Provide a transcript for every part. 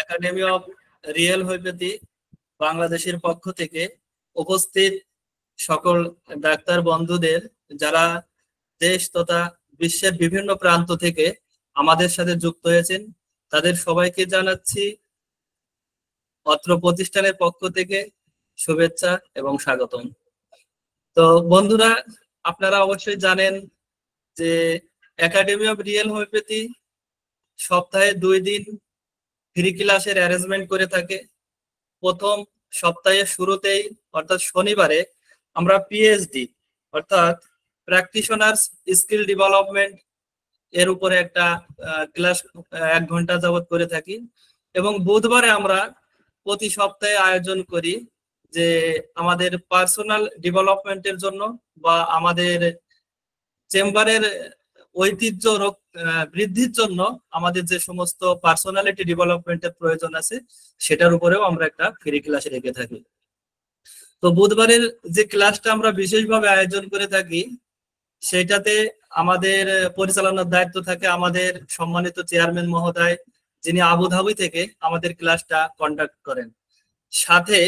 Academy of real homeopathy বাংলাদেশের পক্ষ থেকে উপস্থিত সকল ডাক্তার বন্ধুদের, যারা দেশ তথা বিশ্বের বিভিন্ন প্রান্ত থেকে আমাদের সাথে যুক্ত হয়েছেন, তাদের সবাইকে জানাচ্ছি অত্র প্রতিষ্ঠানের পক্ষ থেকে শুভেচ্ছা এবং স্বাগতম। তো বন্ধুরা, আপনারা অবশ্যই জানেন যে একাডেমি অফ রিয়েল হোমিওপ্যাথি সপ্তাহে 2 দিন ফ্রি ক্লাসের অ্যারেঞ্জমেন্ট করে থাকে। প্রথম সপ্তাহের শুরুতেই অর্থাৎ শনিবারে আমরা পিএইচডি অর্থাৎ প্র্যাকটিশনার্স স্কিল ডেভেলপমেন্ট এর উপরে একটা ক্লাস 1 ঘন্টা যাবত করে থাকি, এবং বুধবারে আমরা প্রতি সপ্তাহে আয়োজন করি যে আমাদের পার্সোনাল ডেভেলপমেন্টের জন্য বা আমাদের চেম্বারের ঐতিহ্য বৃদ্ধির জন্য আমাদের যে সমস্ত পার্সোনালিটি ডেভেলপমেন্টের প্রয়োজন আছে সেটার উপরেও আমরা একটা ফ্রি ক্লাস রেখে থাকি। তো বুধবারের যে ক্লাসটা আমরা বিশেষভাবে আয়োজন করে থাকি সেটাতে আমাদের পরিচালনার দায়িত্ব থাকে আমাদের সম্মানিত চেয়ারম্যান মহোদয়, যিনি আবুধাবি থেকে আমাদের ক্লাসটা কন্ডাক্ট করেন। সাথে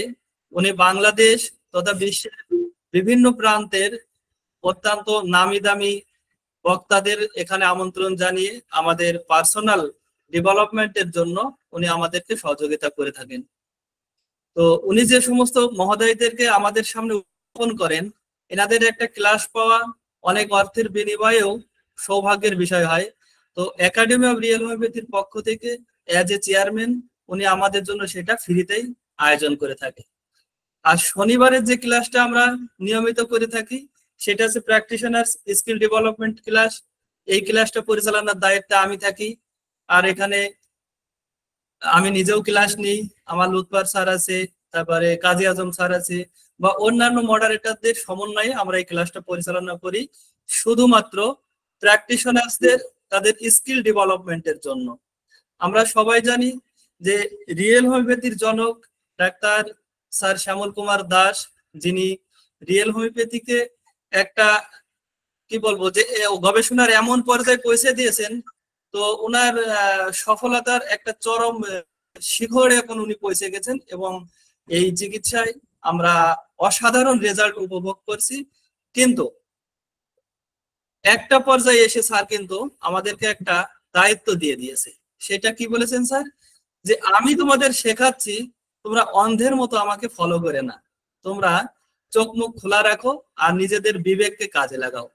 উনি বাংলাদেশ তথা বিশ্বের বিভিন্ন প্রান্তের অত্যন্ত নামি দামি বক্তাদের এখানে আমন্ত্রণ জানিয়ে আমাদের পার্সোনাল ডেভেলপমেন্টের জন্য উনি আমাদেরকে সহযোগিতা করে থাকেন। তো উনি যে সমস্ত মহোদয়দেরকে আমাদের সামনে উপস্থাপন করেন, এনাদের একটা ক্লাস পাওয়া অনেক অর্থের বিনিময়েও সৌভাগ্যের বিষয় হয়। তো একাডেমি অফ রিয়েল হোমিওপ্যাথির পক্ষ থেকে অ্যাজ এ চেয়ারম্যান উনি আমাদের জন্য সেটা ফ্রিতেই আয়োজন করে থাকে। আর শনিবারের যে ক্লাসটা আমরা নিয়মিত করে থাকি সেটা হচ্ছে প্র্যাকটিশনার্স স্কিল ডেভেলপমেন্ট ক্লাস। এই ক্লাসটা পরিচালনার দায়িত্বে আমি থাকি, আর এখানে আমি নিজেও ক্লাস নিই, আমার লুৎফর স্যার আছে, তারপরে কাজী আজম স্যার আছে, বা অন্যান্য মডারেটরদের সমন্বয়ে আমরা এই ক্লাসটা পরিচালনা করি শুধুমাত্র প্র্যাকটিশনার্সদের তাদের স্কিল ডেভেলপমেন্টের জন্য। আমরা সবাই জানি যে রিয়েল হোমিওপ্যাথির জনক ডাক্তার স্যার শ্যামল কুমার দাস, যিনি রিয়েল হোমিওপ্যাথিকে একটা কি বলবো যে গবেষণার এমন পর্যায়ে পৌঁছে দিয়েছেন, তো ওনার সফলতার একটা চরম শিখরে এখন উনি পৌঁছে গেছেন, এবং এই চিকিৎসায় আমরা অসাধারণ রেজাল্ট উপভোগ করছি। কিন্তু একটা পর্যায়ে এসে স্যার কিন্তু আমাদেরকে একটা দায়িত্ব দিয়ে দিয়েছে। সেটা কি বলেছেন স্যার? যে আমি তোমাদের শেখাচ্ছি, তোমরা অন্ধের মতো আমাকে ফলো করে না, তোমরা চোখ মুখ খোলা রাখো আর নিজেদের বিবেককে কাজে লাগাও।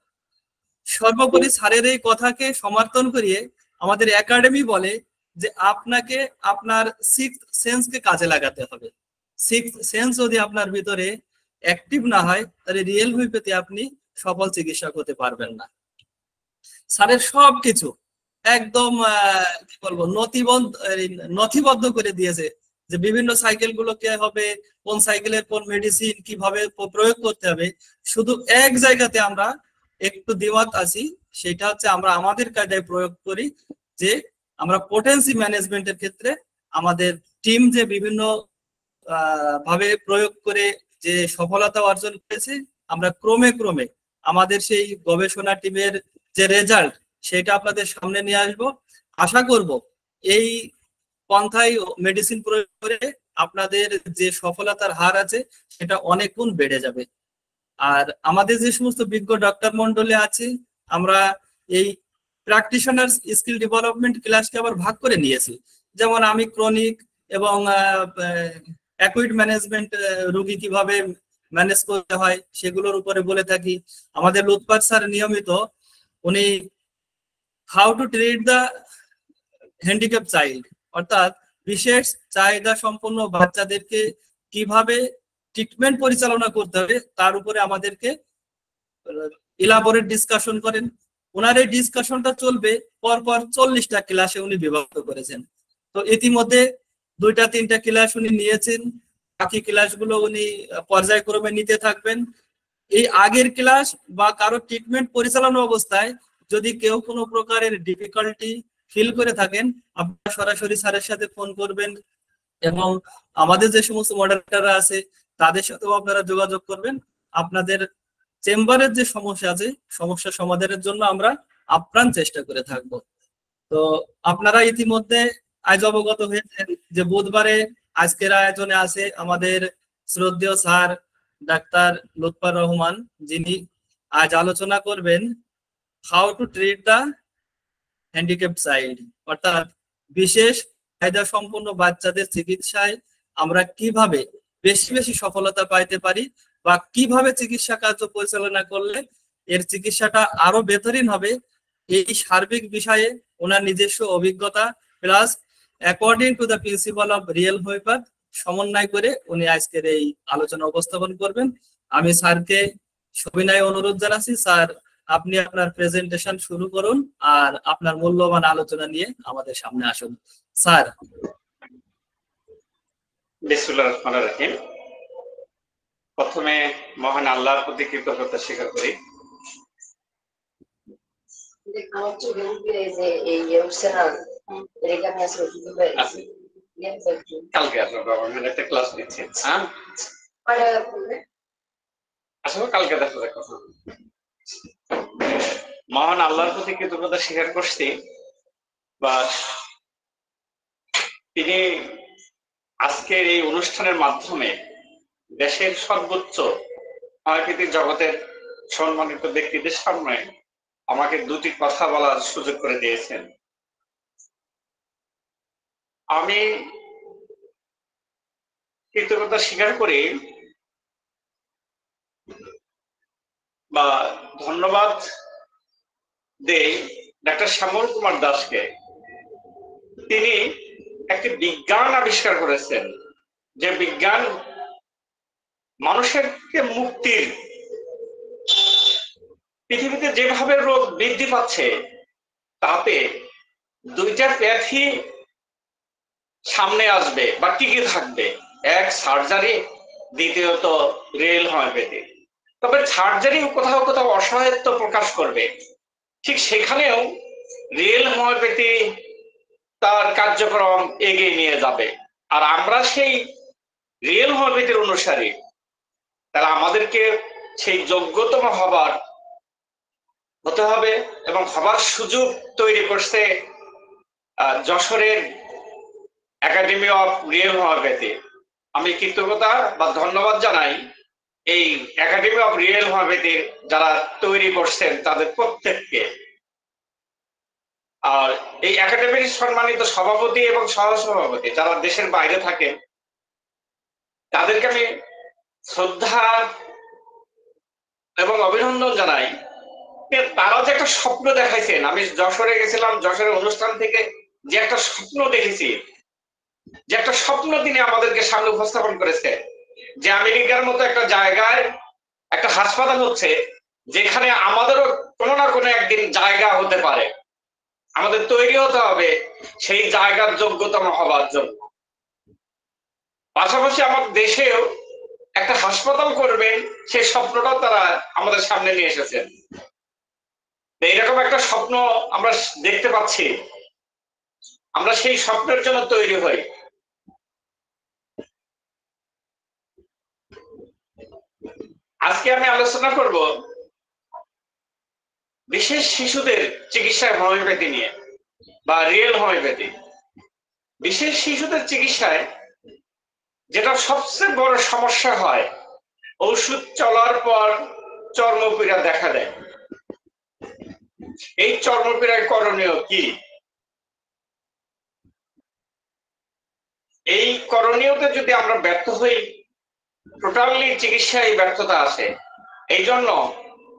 সর্বোপরি স্যারের এই কথাকে সমর্থন করিয়ে আমাদের একাডেমি বলে যে আপনাকে আপনার সিক্সথ সেন্সকে কাজে লাগাতে হবে। সিক্সথ সেন্স যদি আপনার ভিতরে অ্যাক্টিভ না হয় তাহলে রিয়েল হোমিওপ্যাথি আপনি সফল চিকিৎসক হতে পারবেন না। স্যারের সবকিছু একদম কি বলবো নথিবদ্ধ করে দিয়েছে, যে বিভিন্ন সাইকেল গুলোকে হবে, কোন সাইকেলের কোন মেডিসিন কিভাবে প্রয়োগ করতে হবে। শুধু এক জায়গাতে আমরা একটু দ্বিমত আছি, সেটা হচ্ছে আমরা আমাদের কায়দায় প্রয়োগ করি, যে আমরা পোটেন্সি ম্যানেজমেন্টের ক্ষেত্রে আমাদের টিম যে বিভিন্ন ভাবে প্রয়োগ করে যে সফলতা অর্জন করেছে, আমরা ক্রমে ক্রমে আমাদের সেই গবেষণা টিমের যে রেজাল্ট সেটা আপনাদের সামনে নিয়ে আসবো। আশা করব এই পন্থায় মেডিসিন প্রয়োগ করে আপনাদের যে সফলতার হার আছে সেটা অনেক গুণ বেড়ে যাবে। আর আমাদের যে সমস্ত বিজ্ঞ ডক্টর মন্ডলী আছে, আমরা এই প্র্যাকটিশনার্স স্কিল ডেভেলপমেন্ট ক্লাসকে আবার ভাগ করে নিয়েছি। যেমন আমি ক্রনিক এবং অ্যাকুইট ম্যানেজমেন্ট, রোগী কিভাবে ম্যানেজ করতে হয় সেগুলোর উপরে বলে থাকি। আমাদের লুৎফর স্যার নিয়মিত উনি how to treat the handicap child, অর্থাৎ বিশেষ চাহিদা সম্পন্ন বাচ্চাদেরকে কিভাবে ট্রিটমেন্ট পরিচালনা করতে হবে তার উপরে আমাদেরকে ইলাবোরেট ডিসকাশন করেন। ওনার এই ডিসকাশনটা চলবে পরপর 40টা ক্লাসে উনি বিভক্ত করেছেন। তো ইতিমধ্যে 2-3টা ক্লাস উনি নিয়েছেন, বাকি ক্লাসগুলো উনি পর্যায়ক্রমে নিতে থাকবেন। এই আগের ক্লাস বা কারো ট্রিটমেন্ট পরিচালনা অবস্থায় যদি কেউ কোনো প্রকারের ডিফিকাল্টি ফিল করে থাকেন, আপনারা সরাসরি স্যারের সাথে ফোন করবেন, এবং আমাদের যে সমস্ত মডারেটররা আছে তাদের সাথেও আপনারা যোগাযোগ করবেন। আপনাদের চেম্বারের যে সমস্যা আছে সমস্যা সমাধানের জন্য আমরা আপ্রাণ চেষ্টা করে থাকব। তো আপনারা ইতিমধ্যে আজ অবগত হয়েছেন যে বুধবারে আজকের আয়োজনে আছে আমাদের শ্রদ্ধেয় স্যার ডাক্তার লুৎফর রহমান, যিনি আজ আলোচনা করবেন how to treat the handicapped child, অর্থাৎ বিশেষ চাহিদা সম্পন্ন বাচ্চাদের চিকিৎসায় আমরা কিভাবে বেশি বেশি সফলতা পাইতে পারি বা কিভাবে চিকিৎসা কার্য পরিচালনা করলে এর চিকিৎসাটা আরো বেহতরিন হবে, এই সার্বিক বিষয়ে ওনার নিজস্ব অভিজ্ঞতা plus according to the principal of real homeopath সমন্বয় করে উনি আজকের এই আলোচনা উপস্থাপন করবেন। আমি স্যারকে সবিনয় অনুরোধ জানাচ্ছি, স্যার আপনি আপনার প্রেজেন্টেশন শুরু করুন আর আপনার মূল্যবান আলোচনা নিয়ে আমাদের সামনে আসুন স্যার। বিসমিল্লাহির রহমানির রহিম। প্রথমে মহান আল্লাহর প্রতি কৃতজ্ঞতা স্বীকার করি। কালকে আসলে একটা ক্লাস নিচ্ছি, আসলে কালকে দেখা যাক কথা। মহান আল্লাহর প্রতি কৃতজ্ঞতা স্বীকার করছি বা তিনি আজকের এই অনুষ্ঠানের মাধ্যমে দেশের সর্বোচ্চ সাংস্কৃতিক জগতের সম্মানিত ব্যক্তিদের সামনে আমাকে দুটি কথা বলার সুযোগ করে দিয়েছেন। আমি কৃতজ্ঞতা স্বীকার করি বা ধন্যবাদ দেই ডাক্তার শ্যামল কুমার দাসকে। তিনি একটি বিজ্ঞান আবিষ্কার করেছেন, যে বিজ্ঞান মানুষেরকে মুক্তির, পৃথিবীতে যেভাবে রোগ বৃদ্ধি পাচ্ছে তাতে দুইটা প্যাথি সামনে আসবে বা টিকে থাকবে, এক সার্জারি, দ্বিতীয়ত রিয়েল হোমিওপ্যাথি। তবে সার্জারি কোথাও কোথাও অসহায়ত্ব প্রকাশ করবে, ঠিক সেখানেও রিয়েল হোমিওপ্যাথি তার কার্যক্রম এগিয়ে নিয়ে যাবে। আর আমরা সেই রিয়েল হোমিওপ্যাথির অনুসারী, তাহলে আমাদেরকে সেই যোগ্যতম হতে হবে এবং হবার সুযোগ তৈরি করছে যশোরের একাডেমি অফ রিয়েল হোমিওপ্যাথি। আমি কৃতজ্ঞতা বা ধন্যবাদ জানাই এই একাডেমি অফ রিয়েল হোমিওপ্যাথির যারা তৈরি করছেন তাদের প্রত্যেককে। আর এই একাডেমির সম্মানিত সভাপতি এবং সহসভাপতি যারা দেশের বাইরে থাকেন তাদেরকে আমি শ্রদ্ধা এবং অভিনন্দন জানাই। তারা যে একটা স্বপ্ন দেখাইছেন, আমি যশোরে গেছিলাম, যশোরের অনুষ্ঠান থেকে যে একটা স্বপ্ন দেখেছি, যে একটা স্বপ্ন তিনি আমাদেরকে সামনে উপস্থাপন করেছে, যে আমেরিকার মতো একটা জায়গায় একটা হাসপাতাল হচ্ছে যেখানে আমাদেরও কোনো না কোনো একদিন জায়গা হতে পারে। আমাদের তৈরি হতে হবে সেই জায়গার যোগ্যতম হবার জন্য। পাশাপাশি আমাদের দেশেও একটা হাসপাতাল করবেন সেই স্বপ্নটাও তারা আমাদের সামনে নিয়ে এসেছেন। এইরকম একটা স্বপ্ন আমরা দেখতে পাচ্ছি, আমরা সেই স্বপ্নের জন্য তৈরি হই। আজকে আমি আলোচনা করব বিশেষ শিশুদের চিকিৎসায় হোমিওপ্যাথি নিয়ে বা রিয়েল হোমিওপ্যাথি। বিশেষ শিশুদের চিকিৎসায় যেটা সবচেয়ে বড় সমস্যা হয়, ওষুধ চলার পর চর্মপীড়া দেখা দেয়। এই চর্মপীড়ায় করণীয় কি? এই করণীয়তে যদি আমরা ব্যর্থ হই, টোটালি চিকিৎসায় ব্যর্থতা আসে। এই জন্য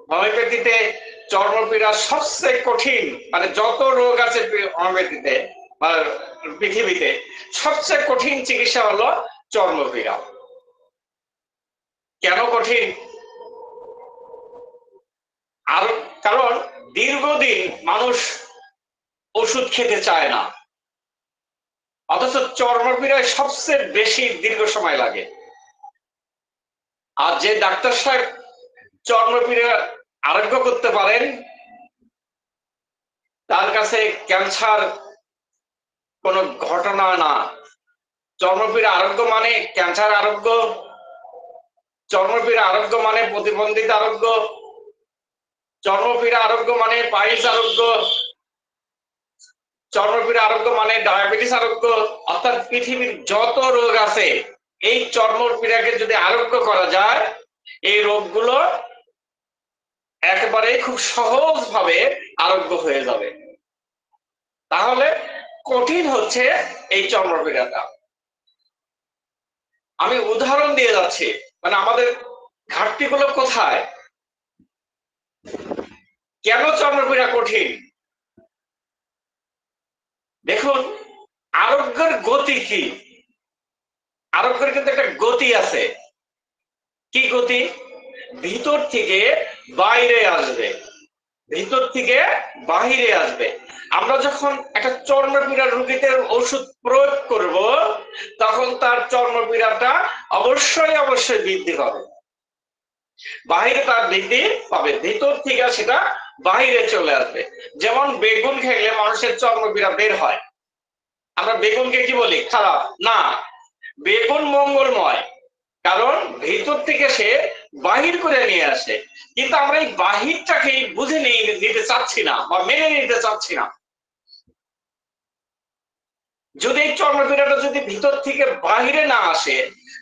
হোমিওপ্যাথিতে চর্মপীড়া সবচেয়ে কঠিন, মানে যত রোগ আছে হোমিওপ্যাথিতে বা পৃথিবীতে সবচেয়ে কঠিন চিকিৎসা হলো চর্মপীড়া। কেন কঠিন? আর কারণ দীর্ঘদিন মানুষ ওষুধ খেতে চায় না, অথচ চর্মপীড়ায় সবচেয়ে বেশি দীর্ঘ সময় লাগে। আর যে ডাক্তার সাহেব চর্মপীড়া আরোগ্য করতে পারেন তার কাছে ক্যান্সার কোনো ঘটনা না। চর্মপীড়া আরোগ্য মানে ক্যান্সার আরোগ্য, চর্মপীড়া আরোগ্য মানে প্রতিবন্ধিত আরোগ্য, চর্মপীড়া আরোগ্য মানে পাইলস আরোগ্য, চর্মপীড়া আরোগ্য মানে ডায়াবেটিস আরোগ্য, অর্থাৎ পৃথিবীর যত রোগ আছে এই চর্মপীড়াকে যদি আরোগ্য করা যায়, এই রোগগুলো একেবারে খুব সহজভাবে আরোগ্য হয়ে যাবে। তাহলে কঠিন হচ্ছে এই চর্মপীড়াটা। আমি উদাহরণ দিয়ে যাচ্ছি, মানে আমাদের ঘাটতিগুলো কোথায়, কেন চর্মপীড়া কঠিন। দেখুন, আরোগ্যের গতি কি? আরোগ্যের কিন্তু একটা গতি আছে। কি গতি? ভিতর থেকে বাইরে আসবে, ভিতর থেকে বাহিরে আসবে। আমরা যখন একটা চর্মপীড়ার রোগীদের ওষুধ প্রয়োগ করব, তখন তার চর্মপীড়াটা অবশ্যই বৃদ্ধি পাবে, বাহিরে তার বৃদ্ধি পাবে, ভিতর থেকে সেটা বাহিরে চলে আসবে। যেমন বেগুন খেলে মানুষের চর্মপীড়া বের হয়, আমরা বেগুনকে কি বলি? খারাপ না, বেগুন মঙ্গলময়, কারণ ভিতর থেকে সে বাহির করে নিয়ে আসে। কিন্তু আমরা এই বাহিরটাকে বুঝে নিতে চাচ্ছি না বা মেনে নিতে চাচ্ছি না। যদি এই চর্মপীড়াটা যদি ভিতর থেকে বাহিরে না আসে,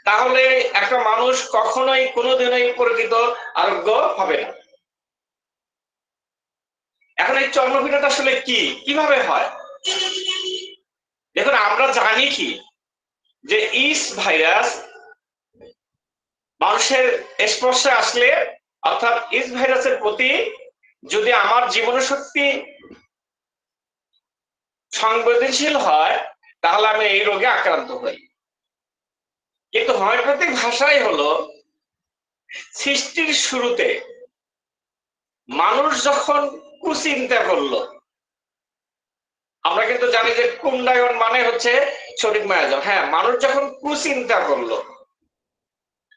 তাহলে একটা মানুষ কখনোই কোনোদিনই প্রকৃত আরোগ্য হবে না। এখন এই চর্মপীড়াটা আসলে কি, কিভাবে হয়? দেখুন, আমরা জানি কি যে ইস্ট ভাইরাস মানুষের স্পর্শে আসলে, অর্থাৎ ইস্ট ভাইরাসের প্রতি যদি আমার জীবনশক্তি সংবেদনশীল হয়, তাহলে আমি এই রোগে আক্রান্ত হই। কিন্তু হোমিওপ্যাথিক ভাষাই হলো, সৃষ্টির শুরুতে মানুষ যখন কুচিন্তা করলো, আমরা কিন্তু জানি যে কুণ্ডায়ন মানে হচ্ছে শরীর মায়াজম। হ্যাঁ, মানুষ যখন কুচিন্তা করলো,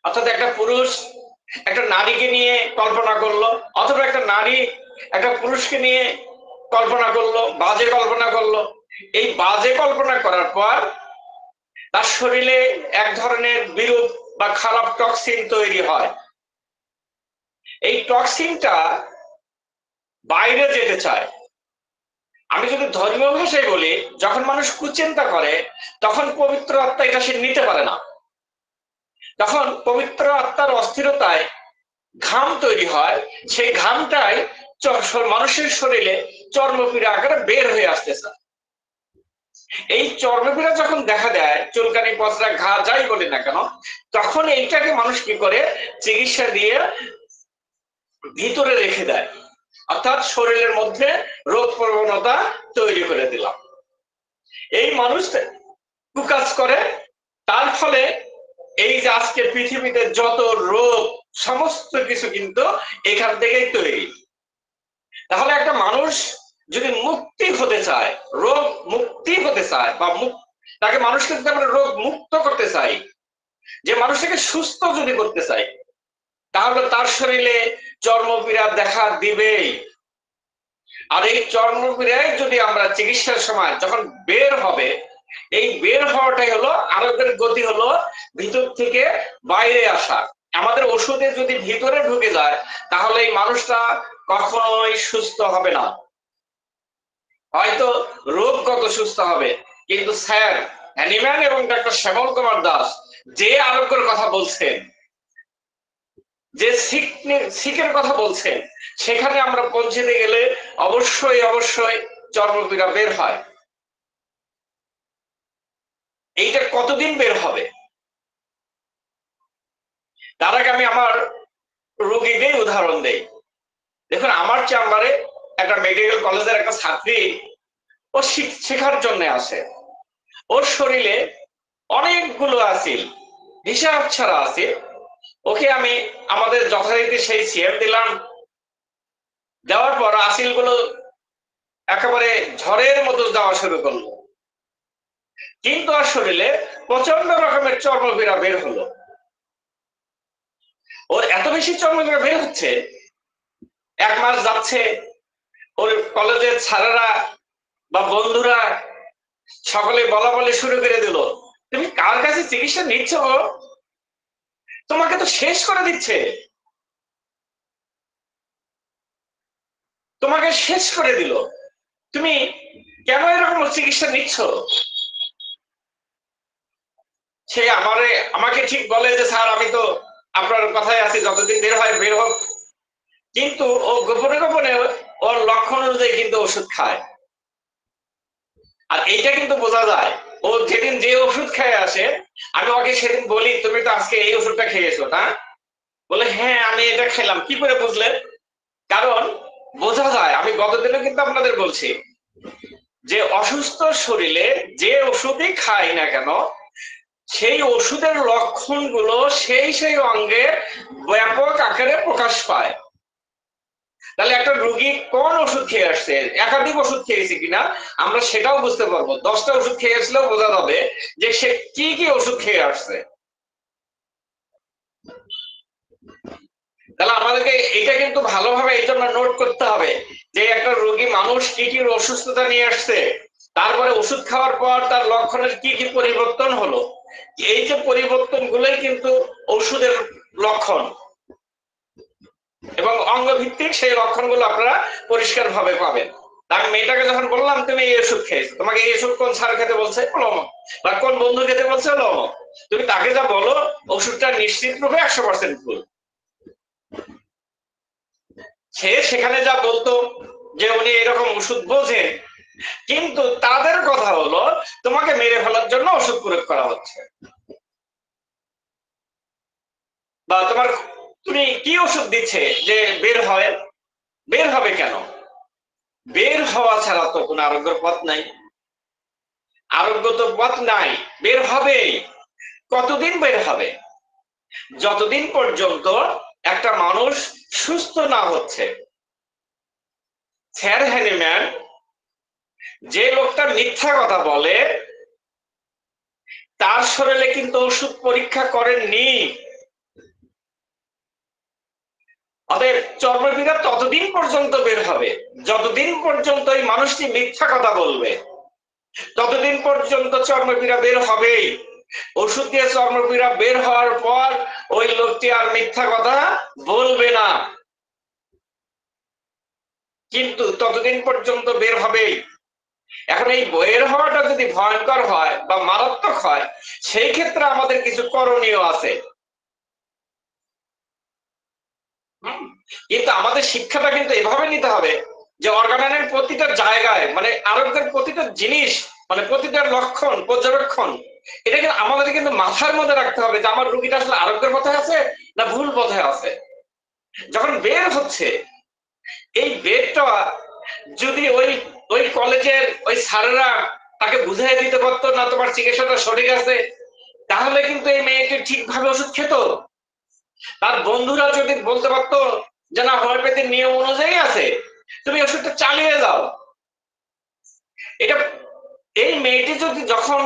অর্থাৎ একটা পুরুষ একটা নারীকে নিয়ে কল্পনা করলো, অথবা একটা নারী একটা পুরুষকে নিয়ে কল্পনা করলো, বাজে কল্পনা করলো। এই বাজে কল্পনা করার পর তার শরীরে এক ধরনের বিরূপ বা খারাপ টক্সিন তৈরি হয়। এই টক্সিনটা বাইরে যেতে চায়। আমি যদি ধর্মীয় ভাষায় বলি, যখন মানুষ কুচিন্তা করে, তখন পবিত্র আত্মা এটা সে নিতে পারে না। তখন পবিত্র আত্মার অস্থিরতায় ঘাম তৈরি হয়, সেই ঘামটাই মানুষের শরীরে চর্মপীড়া আকারে বের হয়ে আসতেছে। এই চর্মপীড়া যখন দেখা দেয়, চুলকানি, পচরা, ঘা, যাই বলি না কেন, তখন এইটাকে মানুষ কি করে? চিকিৎসা দিয়ে ভিতরে রেখে দেয়, অর্থাৎ শরীরের মধ্যে রোগ প্রবণতা তৈরি করে দিলাম। এই মানুষ কুকাজ করে, তার ফলে এই যে আজকে পৃথিবীতে যত রোগ, সমস্ত কিছু কিন্তু এখান থেকেই তৈরি। তাহলে একটা মানুষ যদি মুক্তি হতে চায়, রোগ মুক্তি হতে চায়, বা তাকে মানুষকে যদি আমরা রোগ মুক্ত করতে চাই, যে মানুষটাকে সুস্থ যদি করতে চাই, তাহলে তার শরীরে চর্মপীড়া দেখা দিবেই। আর এই চর্মপীড়ায় যদি আমরা চিকিৎসার সময় যখন বের হবে, এই বের হওয়াটাই হলো আরোগ্যের গতি, হলো ভিতর থেকে বাইরে আসা। আমাদের ওষুধে যদি ভিতরে ঢুকে যায়, তাহলে এই মানুষটা কখনোই সুস্থ হবে না। হয়তো রোগগত সুস্থ হবে, কিন্তু স্যার হ্যানিম্যান এবং ডক্টর শ্যামল কুমার দাস যে আরোগ্যের কথা বলছেন, যে সিকের কথা বলছেন, সেখানে আমরা পৌঁছতে গেলে অবশ্যই চর্মপীড়া বের হয়। এইটা কতদিন বের হবে? তার আগে আমি আমার রোগীদের উদাহরণ দেই। দেখুন, আমার চেম্বারে একটা মেডিকেল কলেজের একটা ছাত্রী, ও শেখার জন্য আসে। ওর শরীরে অনেকগুলো আসিল, হিসাব ছাড়া আছে। ওকে আমি আমাদের যথারীতি সেই সিএম দিলাম, দেওয়ার পর আসিল গুলো একেবারে ঝড়ের মতো যাওয়া শুরু করলো। কিন্তু আর শরীরে প্রচন্ড রকমের চর্মপীড়া বের হলো। ওর এত বেশি চর্মপীড়া বের হচ্ছে, 1 মাস যাচ্ছে, ওর কলেজের স্যারেরা বা বন্ধুরা সকলে বলা বলে শুরু করে দিল, তুমি কার কাছে চিকিৎসা নিচ্ছ? তোমাকে তো শেষ করে দিচ্ছে, তোমাকে শেষ করে দিল। তুমি কেন এরকম চিকিৎসা নিচ্ছ? সে আমাকে ঠিক বলে যে স্যার আমি তো আপনার কথায় আছি, যতদিন বের হয় বের হোক, কিন্তু ও গোপনে গোপনে ওর লক্ষণ অনুযায়ী কিন্তু ওষুধ খায়। আর এইটা কিন্তু বোঝা যায়, ও যেদিন যে ওষুধ খেয়ে আসে, আমি ওকে সেদিন বলি তুমি তো আজকে এই ওষুধটা খেয়েছো না? বলে হ্যাঁ আমি এটা খেলাম। কি করে বুঝলেন? কারণ বোঝা যায়, আমি গতদিনও কিন্তু আপনাদের বলছি যে অসুস্থ শরীরে যে ওষুধই খাই না কেন, সেই ওষুধের লক্ষণগুলো সেই অঙ্গে ব্যাপক আকারে প্রকাশ পায়। তাহলে একটা রোগী কোন ওষুধ খেয়ে আসছে, একাধিক ওষুধ খেয়েছে কিনা আমরা সেটাও বুঝতে পারবো। 10টা ওষুধ খেয়ে আসলেও বোঝা যাবে যে সে কি কি ওষুধ খেয়ে আসছে। তাহলে আমাদেরকে এটা কিন্তু ভালোভাবে এই জন্য নোট করতে হবে যে একটা রোগী মানুষ কি কি অসুস্থতা নিয়ে আসছে, তারপরে ওষুধ খাওয়ার পর তার লক্ষণের কি কি পরিবর্তন হলো। এই যে পরিবর্তন গুলোই কিন্তু ওষুধের লক্ষণ, এবং অঙ্গভিত্তিক সেই লক্ষণগুলো আপনারা পরিষ্কার ভাবে পাবেন। আমি মেয়েটাকে যখন বললাম তুমি এই ওষুধ খেয়েছো, তোমাকে এই ওষুধ কোন স্যার খেতে বলছে, লমক, বা কোন বন্ধু খেতে বলছে, লমক, তুমি তাকে যা বলো ওষুধটা নিশ্চিত রূপে 100% ভুল। সে সেখানে যা বলতো যে উনি এরকম ওষুধ বোঝেন, কিন্তু তাদের কথা হলো তোমাকে মেরে ফেলার জন্য ওষুধ প্রয়োগ করা হচ্ছে, বা তুমি কি ওষুধ দিচ্ছে যে বের হয়। বের হবে কেন? বের হওয়া ছাড়া তো কোনো আরোগ্যের পথ নাই। আরোগ্য তো পথ নাই, বের হবে। কতদিন বের হবে? যতদিন পর্যন্ত একটা মানুষ সুস্থ না হচ্ছে। স্যার হ্যানিম্যান যে লোকটা মিথ্যা কথা বলে তার শরীরে কিন্তু ওষুধ পরীক্ষা করেননি। অতএব চর্মপীড়া ততদিন পর্যন্ত বের হবে যতদিন পর্যন্ত এই মানুষটি মিথ্যা কথা বলবে, ততদিন পর্যন্ত চর্মপীড়া বের হবেই। ওষুধ দিয়ে চর্মপীড়া বের হওয়ার পর ওই লোকটি আর মিথ্যা কথা বলবে না, কিন্তু ততদিন পর্যন্ত বের হবেই। এখন এই বের হওয়াটা যদি ভয়ঙ্কর হয় বা মারাত্মক হয়, সেই ক্ষেত্রে আমাদের কিছু করণীয় আছে। কিন্তু আমাদের শিক্ষাটা কিন্তু এভাবে নিতে হবে যে অর্গানের প্রতিটা জায়গায়, মানে আরোগ্যের প্রতিটা জিনিস, মানে প্রতিটা লক্ষণ পর্যবেক্ষণ, এটা কিন্তু আমাদের কিন্তু মাথার মধ্যে রাখতে হবে যে আমার রোগীটা আসলে আরোগ্যের পথে আছে না ভুল পথে আছে। যখন বের হচ্ছে, এই বেরটা যদি ওই কলেজের ওই স্যারেরা তাকে বুঝাই দিতে পারতো না তোমার চিকিৎসাটা সঠিক আছে, তাহলে কিন্তু এই মেয়েটি ঠিকভাবে ওষুধ খেত। তার বন্ধুরা যদি বলতে পারতো যে না হোমিওপ্যাথির নিয়ম অনুযায়ী আছে, তুমি ওষুধটা চালিয়ে যাও। এটা এই মেয়েটি যদি যখন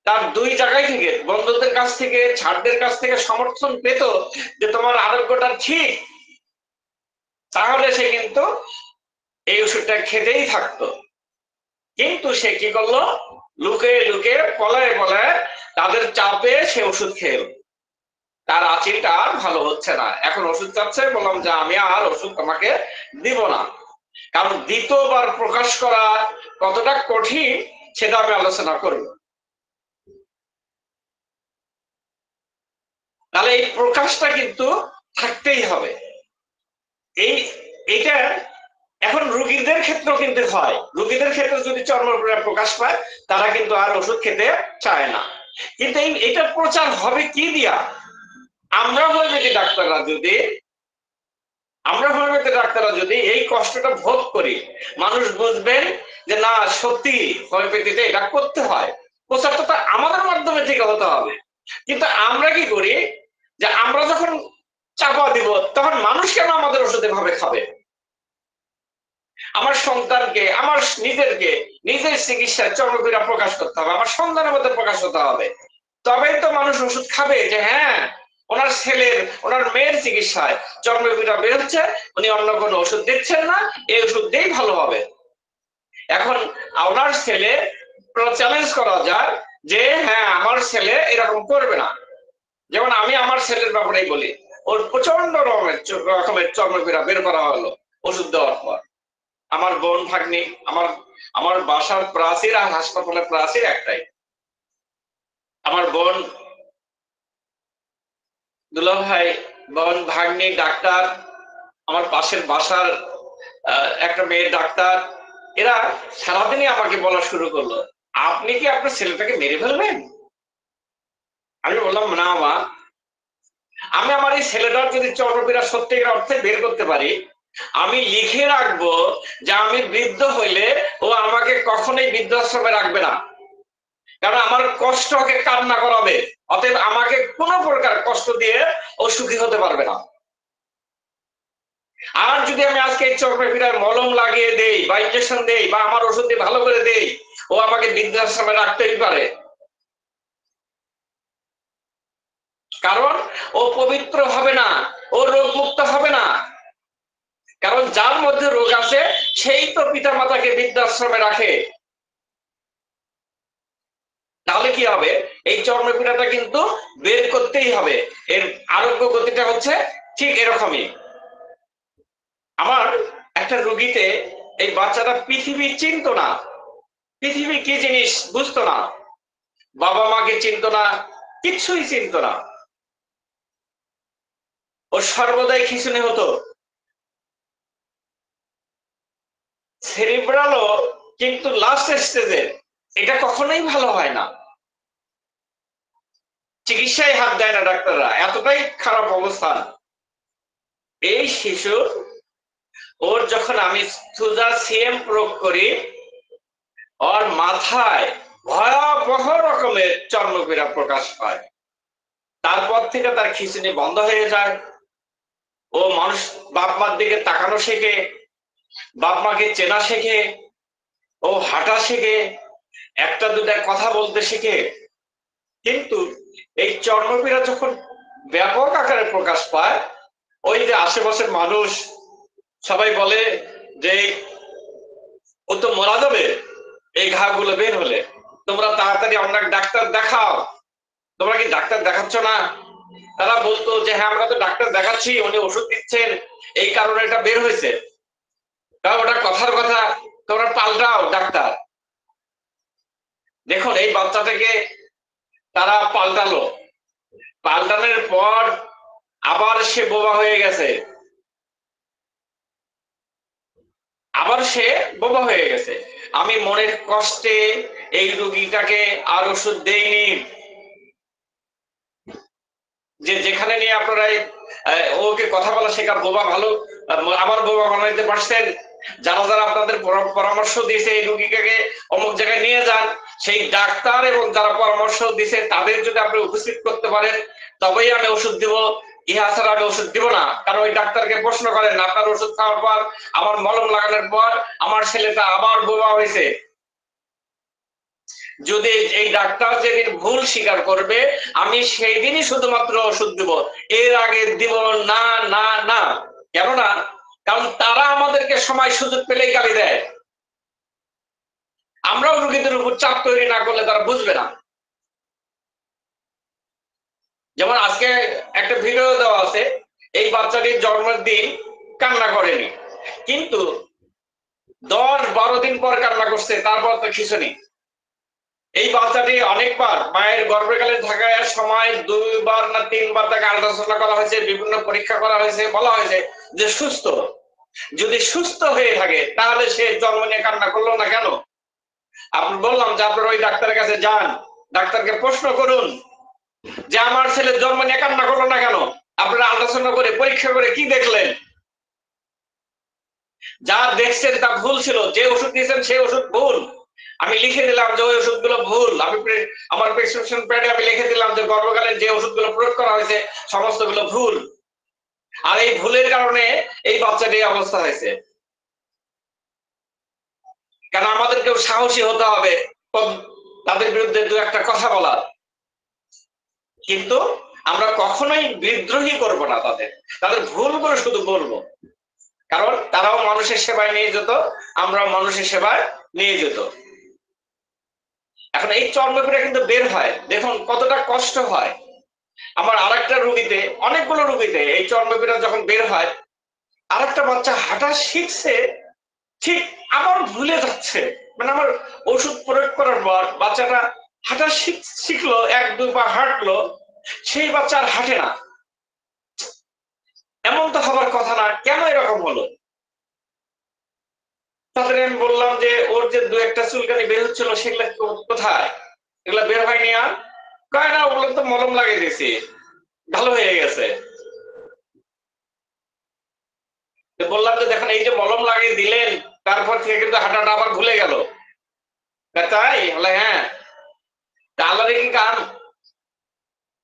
তার দুই জায়গায় থেকে, বন্ধুদের কাছ থেকে ছাড়দের কাছ থেকে সমর্থন পেত যে তোমার আরোগ্যটা ঠিক, তাহলে সে কিন্তু এই ওষুধটা খেতেই থাকতো। কিন্তু সে কি করলো? লুকিয়ে লুকিয়ে পলায় পলায় তাদের চাপে সে ওষুধ খেয়ে, তার আচিলটা আর ভালো হচ্ছে না, এখন ওষুধ চাচ্ছে। বললাম যে আমি আর ওষুধ তোমাকে দিব না, কারণ দ্বিতীয়বার প্রকাশ করা কতটা কঠিন সেটা আমি আলোচনা করব। তাহলে এই প্রকাশটা কিন্তু থাকতেই হবে। এইটা এখন রোগীদের ক্ষেত্রেও কিন্তু হয়। রোগীদের ক্ষেত্রে যদি চর্মপীড়া প্রকাশ পায়, তারা কিন্তু আর ওষুধ খেতে চায় না। কিন্তু এটা প্রচার হবে কি দিয়া? আমরা হোমিওপ্যাথি ডাক্তাররা যদি এই কষ্টটা ভোগ করি, মানুষ বুঝবেন যে না সত্যি হোমিওপ্যাথিতে এটা করতে হয়। প্রচারটা আমাদের মাধ্যমে থেকে হতে হবে। কিন্তু আমরা কি করি যে আমরা যখন চাপা দিব, তখন মানুষ কেন আমাদের ওষুধ এভাবে খাবে? আমার সন্তানকে, আমার নিজের চিকিৎসায় চর্মপীড়া প্রকাশ করতে হবে, আমার সন্তানের মধ্যে প্রকাশ হতে হবে, তবেই তো মানুষ ওষুধ খাবে যে হ্যাঁ ওনার মেয়ের চিকিৎসায় চর্মপীড়া বের হচ্ছে, উনি অন্য কোনো ওষুধ দিচ্ছেন না, এই ওষুধ দিয়েই ভালো হবে। এখন ওনার ছেলে চ্যালেঞ্জ করা যায় যে হ্যাঁ আমার ছেলে এরকম করবে না। যেমন আমি আমার ছেলের ব্যাপারেই বলি, ওর প্রচন্ড রকমের চর্মপীড়া বের করা হলো ওষুধ দেওয়ার পর। আমার বোন ভাগ্নি, আমার আমার বাসার প্রাচীর আর হাসপাতালের প্রাচীর একটাই। আমার বোন, দুলাভাই, বোন, ভাগ্নি ডাক্তার, আমার পাশের বাসার একটা মেয়ে ডাক্তার। এরা সারাদিনই আমাকে বলা শুরু করলো, আপনি কি আপনার ছেলেটাকে মেরে ফেলবেন? আমি বললাম, না মা, আমি আমার এই ছেলেটার যদি চর্মপীড়া সত্যিকার অর্থে বের করতে পারি, আমি লিখে রাখবো যে আমি বৃদ্ধ হইলে ও আমাকে কখনোই বৃদ্ধাশ্রমে রাখবে না, কারণ আমার কষ্ট ওকে কান্না করাবে। অতএব আমাকে কোনো প্রকার কষ্ট দিয়ে ও সুখী হতে পারবে না। আর যদি আমি আজকে এই চর্মপীড়ার মলম লাগিয়ে দেই বা ইঞ্জেকশন দেই বা আমার ওষুধ দিয়ে ভালো করে দেই, ও আমাকে বৃদ্ধাশ্রমে রাখতেই পারে, কারণ ও পবিত্র হবে না, ও রোগ মুক্ত হবে না। কারণ যার মধ্যে রোগ আছে সেই তো পিতা মাতাকে বৃদ্ধাশ্রমে রাখে। তাহলে কি হবে? এই চর্মপীড়াটা কিন্তু বের করতেই হবে। এর আরোগ্য গতিটা হচ্ছে ঠিক এরকমই। আমার একটা রোগীতে এই বাচ্চাটা পৃথিবী চিনতো না, পৃথিবী কি জিনিস বুঝতো না, বাবা মাকে চিনতো না, কিচ্ছুই চিনতো না। ও সর্বদাই খিঁচুনি হতো। সেরিব্রালও কিন্তু লাস্ট স্টেজে, এটা কখনোই ভালো হয় না, চিকিৎসায় হাত দেয় না ডাক্তাররা, এতটাই খারাপ অবস্থান। এই শিশু, ওর যখন আমি সুজা সিএম প্রয়োগ করি, ওর মাথায় ভয়াবহ রকমের চর্মপীড়া প্রকাশ পায়। তারপর থেকে তার খিঁচুনি বন্ধ হয়ে যায়। ও মানুষ বাপ মার দিকে তাকানো শেখে, বাপ মাকে চেনা শেখে, ও হাঁটা শেখে, একটা দুটা কথা বলতে শেখে। কিন্তু এই চর্মপীড়া যখন ব্যাপক আকারে প্রকাশ পায়, ওই যে আশেপাশের মানুষ সবাই বলে যে ও তো মারা যাবে এই ঘা গুলো বের হলে, তোমরা তাড়াতাড়ি অনেক ডাক্তার দেখাও, তোমরা কি ডাক্তার দেখাচ্ছ না? তারা বলতো যে হ্যাঁ, আমরা তো ডাক্তার দেখাচ্ছি, উনি ওষুধ দিচ্ছেন, এই কারণে এটা বের হয়েছে। ওটা কথার কথা, তোমরা পাল্টাও ডাক্তার। দেখুন, এই বাচ্চাটাকে তারা পাল্টালো, পাল্টানোর পর আবার সে বোবা হয়ে গেছে, আবার সে বোবা হয়ে গেছে। আমি মনের কষ্টে এই রোগীটাকে আর ওষুধ দেইনি। যে যেখানে নিয়ে আপনারা ওকে কথা বলা শেখা, বোবা ভালো আবার বোবা বানাইতে পারছেন, যারা যারা আপনাদের পরামর্শ দিয়েছে এই রোগীটাকে অমুক জায়গায় নিয়ে যান, সেই ডাক্তার এবং যারা পরামর্শ দিয়েছে তাদের যদি আপনি উপস্থিত করতে পারেন, তবেই আমি ওষুধ দিব। ইহা ছাড়া আমি ওষুধ দিব না। কারণ ওই ডাক্তারকে প্রশ্ন করেন, আপনার ওষুধ খাওয়ার পর, আমার মলম লাগানোর পর আমার ছেলেটা আবার বোবা হয়েছে, যদি এই ডাক্তার যেদিন ভুল স্বীকার করবে, আমি সেই দিনই শুধুমাত্র ওষুধ দিব, এর আগে দিব না, না, না। কেননা কারণ তারা আমাদেরকে সময় সুযোগ পেলেই গালি দেয়। আমরাও রোগীদের উপর চাপ তৈরি না করলে তারা বুঝবে না। যেমন আজকে একটা ভিডিও দেওয়া আছে, এই বাচ্চাটির জন্মের দিন কান্না করেনি, কিন্তু 10-12 দিন পর কান্না করছে, তারপর তো খিঁচুনি। এই বাচ্চাটি অনেকবার মায়ের গর্ভকালে থাকার সময় 2বার না 3বার তাকে আল্ট্রাসাউন্ড করা হয়েছে, বিভিন্ন পরীক্ষা করা হয়েছে, বলা হয়েছে যে সুস্থ। যদি সুস্থ হয়ে থাকে তাহলে সে জন্ম নিয়ে কান্না করলো না কেন? আপনি বললাম যে আপনার ওই ডাক্তারের কাছে যান, ডাক্তারকে প্রশ্ন করুন যে আমার ছেলে জন্ম নিয়ে কান্না করলো না কেন, আপনারা আল্ট্রাসাউন্ড করে পরীক্ষা করে কি দেখলেন? যা দেখছেন তা ভুল ছিল, যে ওষুধ দিয়েছেন সেই ওষুধ ভুল। আমি লিখে দিলাম যে ওই ওষুধগুলো ভুল, আমি আমার প্রেসক্রিপশন প্যাডে আমি লিখে দিলাম যে গর্ভকালে যে ওষুধগুলো প্রয়োগ করা হয়েছে সমস্তগুলো ভুল। আর এই ভুলের কারণে এই বাচ্চাটির অবস্থা হয়েছে। কারণ আমাদেরকেও সাহসী হতে হবে তাদের বিরুদ্ধে দু একটা কথা বলার, কিন্তু আমরা কখনোই বিদ্রোহী করব না, তাদের ভুলগুলো শুধু বলবো, কারণ তারাও মানুষের সেবায় নিয়ে যেত, আমরাও মানুষের সেবায় নিয়ে যেত। এখন এই চর্মপীড়া কিন্তু বের হয়, দেখুন কতটা কষ্ট হয়। আমার আরেকটা রোগীতে, অনেকগুলো রোগীতে এই চর্মপীড়া যখন বের হয়, আরেকটা বাচ্চা হাঁটা শিখছে, ঠিক আবার ভুলে যাচ্ছে। মানে আমার ওষুধ প্রয়োগ করার পর বাচ্চাটা হাঁটা শিখলো, 1-2 পা হাঁটলো, সেই বাচ্চা আর হাঁটে না। এমন তো হবার কথা না, কেন এরকম হলো? তাদের আমি বললাম যে ওর যে 2-1টা চুলকানি বের হচ্ছিল সেগুলা কোথায়? এগুলা বের হয়নি আর? কয় না, ওগুলো তো মলম লাগিয়ে দিয়েছি, ভালো হয়ে গেছে। বললাম যে দেখেন, এই যে মলম লাগিয়ে দিলেন, তারপর থেকে কিন্তু হাঁটাটা আবার ভুলে গেল। তাই হলে হ্যাঁ, আল্লাহর কি কাম,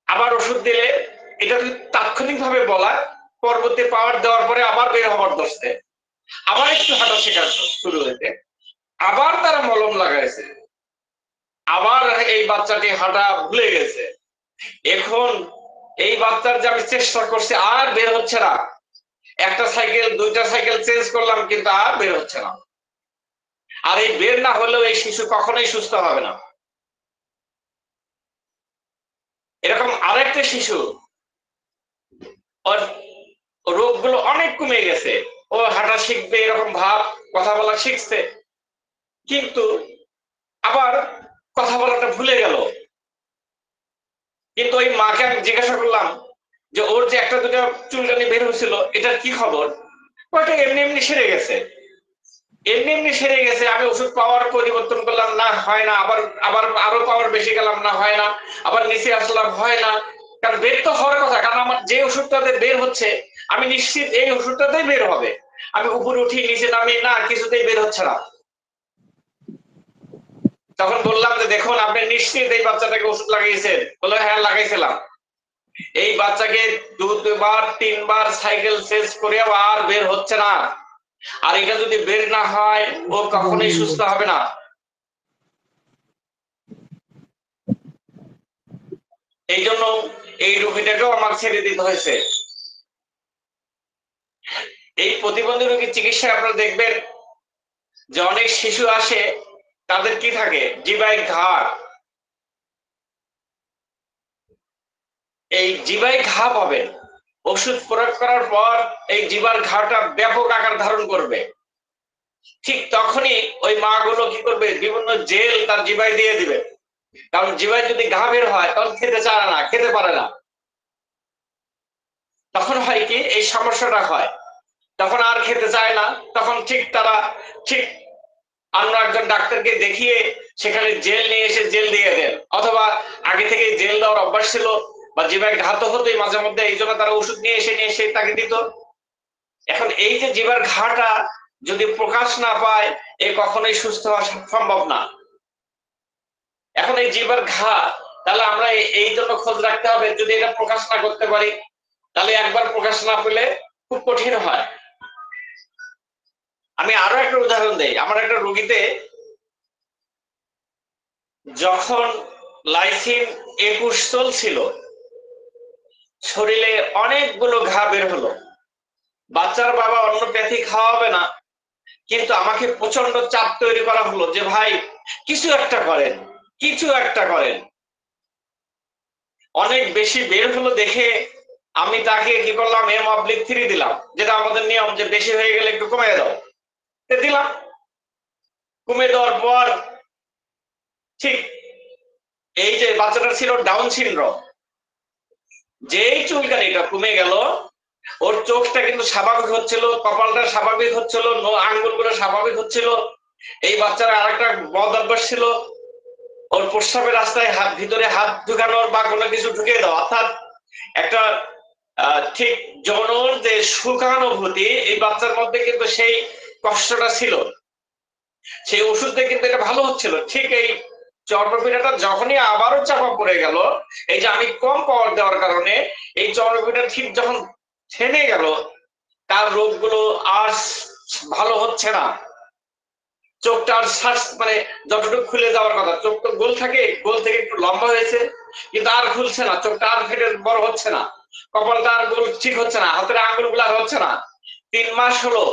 আবার ওষুধ দিলে এটা যদি তাৎক্ষণিক ভাবে বলা, পরবর্তী পাওয়ার দেওয়ার পরে আবার বের হবার দোষে আবার একটু হাঁটা শেখা শুরু হয়েছে, আবার তারা মলম লাগাইছে, আবার এই বাচ্চাটি হাঁটা ভুলে গেছে। এখন এই বাচ্চার যে আমি চেষ্টা করছি আর বের হচ্ছে না, 1টা সাইকেল 2টা সাইকেল চেঞ্জ করলাম কিন্তু আর বের হচ্ছে না। আর এই বের না হলেও এই শিশু কখনোই সুস্থ হবে না। এরকম আরেকটা শিশু, ওর রোগগুলো অনেক কমে গেছে, ও হাঁটা শিখবে এরকম ভাব, কথা বলা শিখছে, কিন্তু আবার কথা বলাটা ভুলে গেল। কিন্তু ওই মাকে আমি জিজ্ঞাসা করলাম যে ওর যে 1টা 2টা চুলকানি বের হয়েছিল, এটার কি খবর? ওটা এমনি এমনি সেরে গেছে, এমনি এমনি সেরে গেছে। আমি ওষুধ পাওয়ার পরিবর্তন করলাম, না হয় না, আবার আবার আরো পাওয়ার বেশি গেলাম, না হয় না, আবার নিচে আসলাম, হয় না। কারণ বের তো হওয়ার কথা, কারণ আমার যে ওষুধটাতে বের হচ্ছে আমি নিশ্চিত এই ওষুধটাতেই বের হবে। আমি উপরে উঠি নিচে নামি, না কিছুতেই বের হচ্ছে না। তখন বললাম যে দেখুন, আপনি নিশ্চিত এই বাচ্চাটাকে ওষুধ লাগিয়েছেন? বললো হ্যাঁ লাগাইছিলাম। এই বাচ্চাকে 2বার 3বার সাইকেল চেঞ্জ করে আর বের হচ্ছে না, আর এটা যদি বের না হয় ও কখনোই সুস্থ হবে না। এই জন্য এই রোগীটাকেও আমার ছেড়ে দিতে হয়েছে। এই প্রতিবন্ধী রোগীর চিকিৎসায় আপনারা দেখবেন যে অনেক শিশু আসে, তাদের কি থাকে, জিবায় ঘা। এই জিবায় ঘা পাবেন, ওষুধ প্রয়োগ করার পর এই জিবার ঘাটা ব্যাপক আকার ধারণ করবে। ঠিক তখনই ওই মা গুলো কি করবে, বিভিন্ন জেল তার জিবায় দিয়ে দিবে। কারণ জিবায় যদি ঘা বের হয় তখন খেতে চায় না, খেতে পারে না। তখন হয় কি, এই সমস্যাটা হয়, তখন আর খেতে চায় না। তখন ঠিক তারা ঠিক অন্য একজন ডাক্তারকে দেখিয়ে সেখানে জেল নিয়ে এসে জেল দিয়ে দেন, অথবা আগে থেকে জেল দেওয়ার অভ্যাস ছিল বা জিবায় ঘা তো হতোই মাঝে মধ্যে, এই জন্য তারা ওষুধ নিয়ে এসে তাকে দিত। এখন এই যে জিবার ঘাটা যদি প্রকাশ না পায়, এ কখনোই সুস্থ হওয়া সম্ভব না। এখন এই জিবার ঘা, তাহলে আমরা এই জন্য খোঁজ রাখতে হবে, যদি এটা প্রকাশ না করতে পারি তাহলে একবার প্রকাশ না পেলে খুব কঠিন হয়। আমি আরো একটা উদাহরণ দেই। আমার একটা রোগীতে যখন লাইসিন 21 চলছিল, শরীরে অনেকগুলো ঘা বের হলো। বাচ্চার বাবা অন্য প্যাথি খাওয়াবে না, কিন্তু আমাকে প্রচন্ড চাপ তৈরি করা হলো যে ভাই কিছু একটা করেন, কিছু একটা করেন। অনেক বেশি বের হলো দেখে আমি তাকে কি করলাম, M/3 দিলাম, যেটা আমাদের নিয়ম যে বেশি হয়ে গেলে একটু কমিয়ে দাও, দিলাম। কমে দেওয়ার পর ঠিক এই যে বাচ্চাটা ছিল ডাউন সিনড্রোম, যেই চুলকানিটা কমে গেল, ওর চোখটা কিন্তু স্বাভাবিক হচ্ছিল, কপালটা স্বাভাবিক হচ্ছিল, আঙ্গুলগুলো স্বাভাবিক হচ্ছিল। এই বাচ্চার আরেকটা বদ অভ্যাস ছিল, ওর প্রস্রাবের রাস্তায় ভিতরে হাত ঢুকানোর বা কোনো কিছু ঢুকিয়ে দেওয়া, অর্থাৎ একটা ঠিক যৌনর যে সুখানুভূতি এই বাচ্চার মধ্যে কিন্তু সেই কষ্টটা ছিল, সেই ওষুধে কিন্তু এটা ভালো হচ্ছিল। ঠিক এই চর্মপীড়াটা যখনই আবারও চাপা পড়ে গেল, এই যে আমি কম পাওয়ার দেওয়ার কারণে এই চর্মপীড়া ঠিক যখন থেমে গেল, তার রোগগুলো আর ভালো হচ্ছে না। চোখটা আর মানে যতটুকু খুলে যাওয়ার কথা, চোখ তো গোল থাকে, গোল থেকে একটু লম্বা হয়েছে, কিন্তু আর খুলছে না, চোখটা আর ফেটে বড় হচ্ছে না, কপালটা আর গোল ঠিক হচ্ছে না, হাতের আঙ্গুল গুলা হচ্ছে না। 3 মাস হলো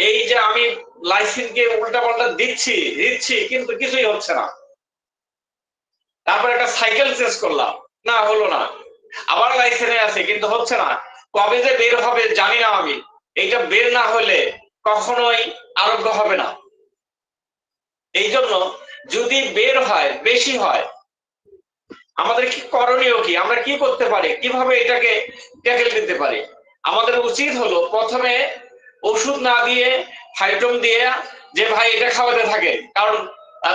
এই যে আমি লাইসিনকে উল্টা পাল্টা দিচ্ছি কিন্তু কিছুই হচ্ছে না। তারপর একটা সাইকেল চেঞ্জ করলাম, না হলো না। আবার লাইসেন্সে আছে কিন্তু হচ্ছে না। কবে যে বের হবে জানি না আমি। এইটা বের না হলে কখনোই আরোগ্য হবে না। এই জন্য যদি বের হয়, বেশি হয়, আমাদের কি করণীয়, কি আমরা কি করতে পারি, কিভাবে এটাকে ট্যাকেল দিতে পারি? আমাদের উচিত হলো প্রথমে ওষুধ না দিয়ে ফাইটম দিয়ে যে ভাই এটা খাওয়াতে থাকে, কারণ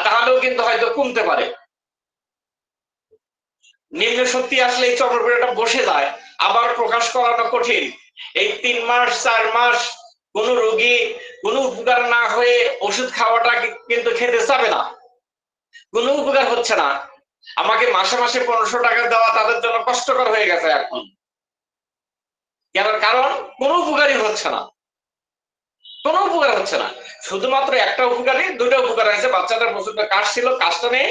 তাহলেও কিন্তু হয়তো কমতে পারে। নিম্ন শক্তি আসলে এই চক্রটা বসে যায়, আবার প্রকাশ করানো কঠিন। এই 3 মাস 4 মাস কোন রোগী কোনো উপকার না হয়ে ওষুধ খাওয়াটা কিন্তু খেতে চাবে না, কোনো উপকার হচ্ছে না। আমাকে মাসে মাসে 1500 টাকা দেওয়া তাদের জন্য কষ্টকর হয়ে গেছে এখন। কারণ কোনো উপকারই হচ্ছে না, কোনো উপকার হচ্ছে না। শুধুমাত্র একটা উপকারী, 2টা উপকার হয়েছে, বাচ্চাটার প্রচুর কাশ ছিল, কাশটা নেই,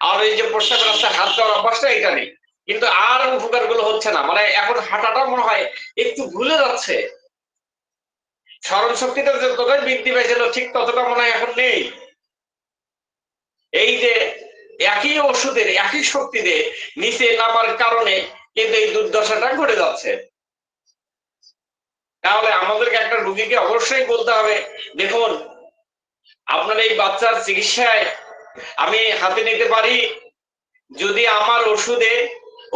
আর এই যে প্রস্রাবের রাস্তায় হাত দেওয়ার অভ্যাসটা এটা নেই, কিন্তু আর উপকার গুলো হচ্ছে না। মানে এখন হাঁটাটা মনে হয় একটু ভুলে যাচ্ছে, স্মরণ শক্তিটা যতটাই বৃদ্ধি পেয়েছিল ঠিক ততটা মনে হয় এখন নেই। এই যে একই ওষুধের একই শক্তিতে নিচে নামার কারণে কিন্তু এই দুর্দশাটা ঘটে যাচ্ছে। তাহলে আমাদেরকে একটা রোগীকে অবশ্যই বলতে হবে, দেখুন আপনার এই বাচ্চার চিকিৎসায় আমি হাতে নিতে পারি যদি আমার ওষুধে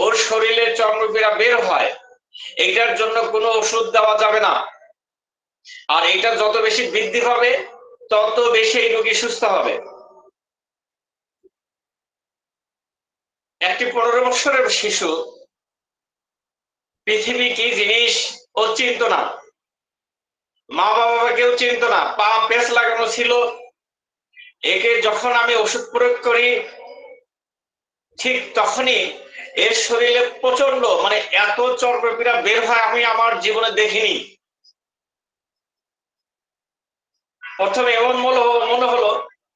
ওর শরীরে চর্মপীড়া বের হয়। এটার জন্য কোনো ওষুধ দেওয়া যাবে না, আর এটা যত বেশি বৃদ্ধি পাবে তত বেশি এই রোগী সুস্থ হবে। একটি 15 বছরের শিশু পৃথিবী কি জিনিস ও চিনত না, মা বাবাকেও চিনত না, পা পেঁচ লাগানো ছিল। একে যখন আমি ওষুধ প্রয়োগ করি ঠিক তখনই এর শরীরে প্রচন্ড মানে এত চর্মপীড়া বের হয় আমি আমার জীবনে দেখিনি। প্রথমে এমন মনে হলো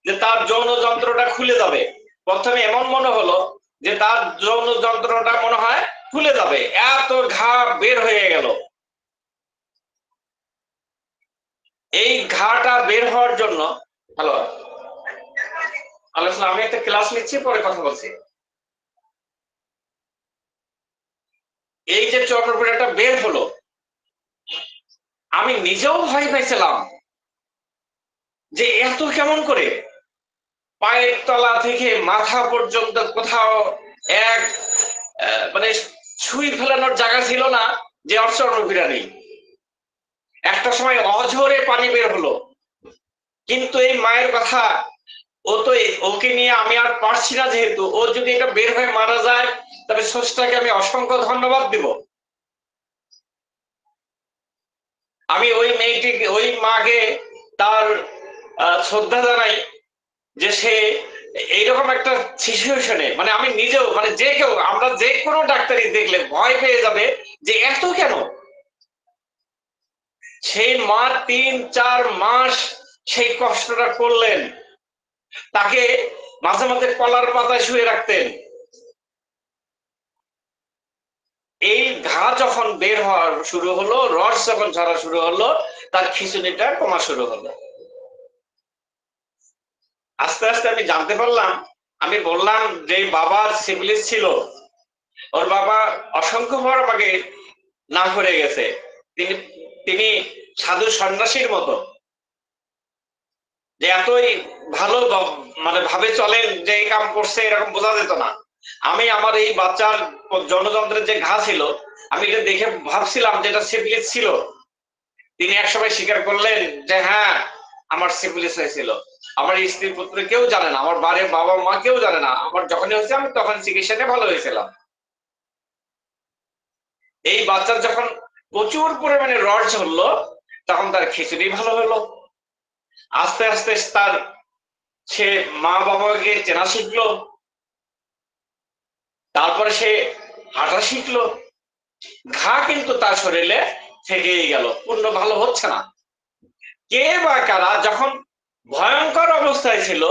যে তার যৌন যন্ত্রটা খুলে যাবে, প্রথমে এমন মনে হলো যে তার যৌন যন্ত্রটা মনে হয় খুলে যাবে, এত ঘা বের হয়ে গেল। এই ঘাটা বের হওয়ার জন্য হ্যালো আলোচনা, আমি একটা ক্লাস নিচ্ছি, পরে কথা বলছি। এই যে চর্মপীড়াটা বের হলো, আমি নিজেও ভয় পাইছিলাম যে এত কেমন করে, পায়ের তলা থেকে মাথা পর্যন্ত কোথাও এক মানে ছুঁই ফেলানোর জায়গা ছিল না যে ওর চর্মপীড়া নেই। একটা সময় অঝরে পানি বের হলো, কিন্তু এই মায়ের কথা, ও তো ওকে নিয়ে আমি আর পারছি না, যেহেতু ও যদি এটা বের হয়ে মারা যায় তবে স্রষ্টাকে আমি অসংখ্য ধন্যবাদ দিব। আমি ওই মেয়েটিকে, ওই মাকে তার শ্রদ্ধা জানাই যে সে এইরকম একটা সিচুয়েশনে, মানে আমি নিজেও, মানে যে কেউ, আমরা যে কোনো ডাক্তারি দেখলে ভয় পেয়ে যাবে যে এত কেন। সেই মা 3-4 মাস সেই কষ্টটা করলেন, তাকে মাঝে মাঝে কলার পাতায় শুয়ে রাখতেন। এই ঘা যখন বের হওয়া শুরু হলো, রস যখন ঝরা শুরু হলো, তার খিঁচুনিটা কমা শুরু হলো। আস্তে আস্তে আমি জানতে পারলাম, আমি বললাম যে বাবার সিফিলিস ছিল, ওর বাবা অসংখ্যবার আমাকে না করে গেছে, তিনি তিনি সাধু সন্ন্যাসীর মতো, যে এতই ভালো মানে ভাবে চলেন যে এই কাম করছে এরকম বোঝা যেত না। আমি আমার এই বাচ্চার জনযন্ত্রের যে ঘা ছিল, আমি এটা দেখে ভাবছিলাম যে এটা সিফিলিস ছিল। তিনি একসময় স্বীকার করলেন যে হ্যাঁ আমার সিফিলিস হয়েছিল। আমার স্ত্রী পুত্র কেউ জানে না, আমার বাড়ির বাবা মা কেউ জানে না, আমার যখনই হয়েছে আমি তখন চিকিৎসা নিয়ে ভালো হয়েছিলাম। এই বাচ্চার যখন প্রচুর পরিমাণে রড ঝরলো তখন তার খিচুড়ি ভালো হলো। আস্তে আস্তে তার সে মা বাবাকে চেনা শিখলো, তারপরে সে হাঁটা শিখলো। ঘা কিন্তু তার শরীরে থেকেই গেল, পূর্ণ ভালো হচ্ছে না। কে বা কারা যখন ভয়ঙ্কর অবস্থায় ছিল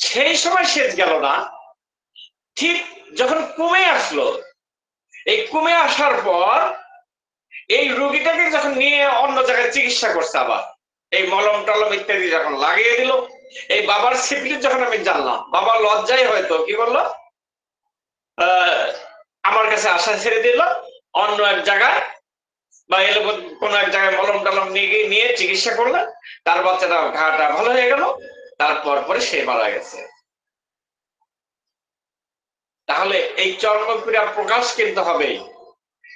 সেই সময় সেচ গেল না, ঠিক যখন কমে আসলো, এই কমে আসার পর এই রোগীটাকে যখন নিয়ে অন্য জায়গায় চিকিৎসা করছে, আবার এই মলম টলম ইত্যাদি যখন লাগিয়ে দিল, এই বাবার সিফিলিস যখন আমি জানলাম, বাবার লজ্জায় হয়তো কি বললো, আমার কাছে আশা ছেড়ে দিল, অন্য এক জায়গায় বা এলো কোনো এক জায়গায় মলম টলম নিয়ে চিকিৎসা করলেন, তার বাচ্চাটা ঘাটা ভালো হয়ে গেল, তারপর পরে সে মারা গেছে। তাহলে এই চর্মপীড়া প্রকাশ কিন্তু হবেই।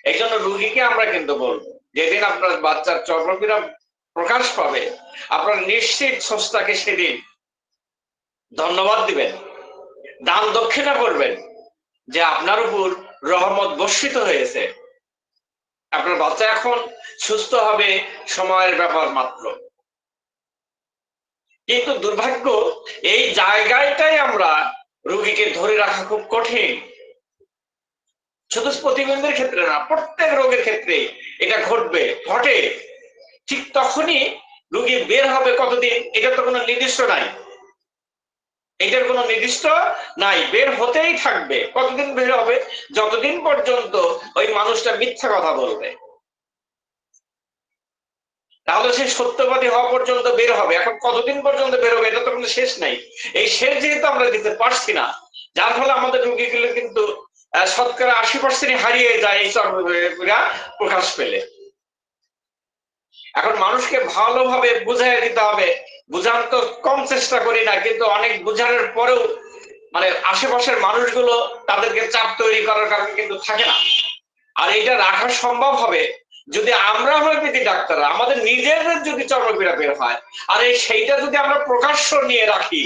এই জন্য রুগীকে আমরা কিন্তু বলবো, যেদিন আপনার বাচ্চার চর্মপীড়া প্রকাশ পাবে, আপনার নিশ্চিত স্রষ্টাকে সেদিন ধন্যবাদ দিবেন, দান দক্ষিণা করবেন, যে আপনার উপর রহমত বর্ষিত হয়েছে, আপনার বাচ্চা এখন সুস্থ হবে, সময়ের ব্যাপার মাত্র। কিন্তু দুর্ভাগ্য, এই জায়গাটাই আমরা রোগীকে ধরে রাখা খুব কঠিন। শুধু প্রতিবন্ধীর ক্ষেত্রে না, প্রত্যেক রোগের ক্ষেত্রে এটা ঘটে। ঠিক তখনই রোগী বের হবে কতদিন, এটা তো কোনো নির্দিষ্ট নাই, এটার কোনো নির্দিষ্ট নাই, বের হতেই থাকবে। কতদিন বের হবে? যতদিন পর্যন্ত ওই মানুষটা মিথ্যা কথা বলবে। তাহলে সে সত্যবাদী হওয়া পর্যন্ত বের হবে। এখন কতদিন পর্যন্ত বের হবে এটা তো কোনো শেষ নাই। এই শেষ যেহেতু আমরা দিতে পারছি না, যার ফলে আমাদের রোগীগুলো কিন্তু শতকরা 80% হারিয়ে যায় এই চর্মপীড়া প্রকাশ পেলে। এখন মানুষকে ভালোভাবে বুঝাই দিতে হবে। বুঝানোর তো কম চেষ্টা করি না, কিন্তু অনেক বুঝানোর পরেও মানে আশেপাশের মানুষগুলো তাদেরকে চাপ তৈরি করার কারণে কিন্তু থাকে না। আর এটা রাখা সম্ভব হবে যদি আমরা হোমিওপ্যাথি ডাক্তাররা আমাদের নিজেদের যদি চর্মপীড়া বের হয়, আর সেইটা যদি আমরা প্রকাশ্য নিয়ে রাখি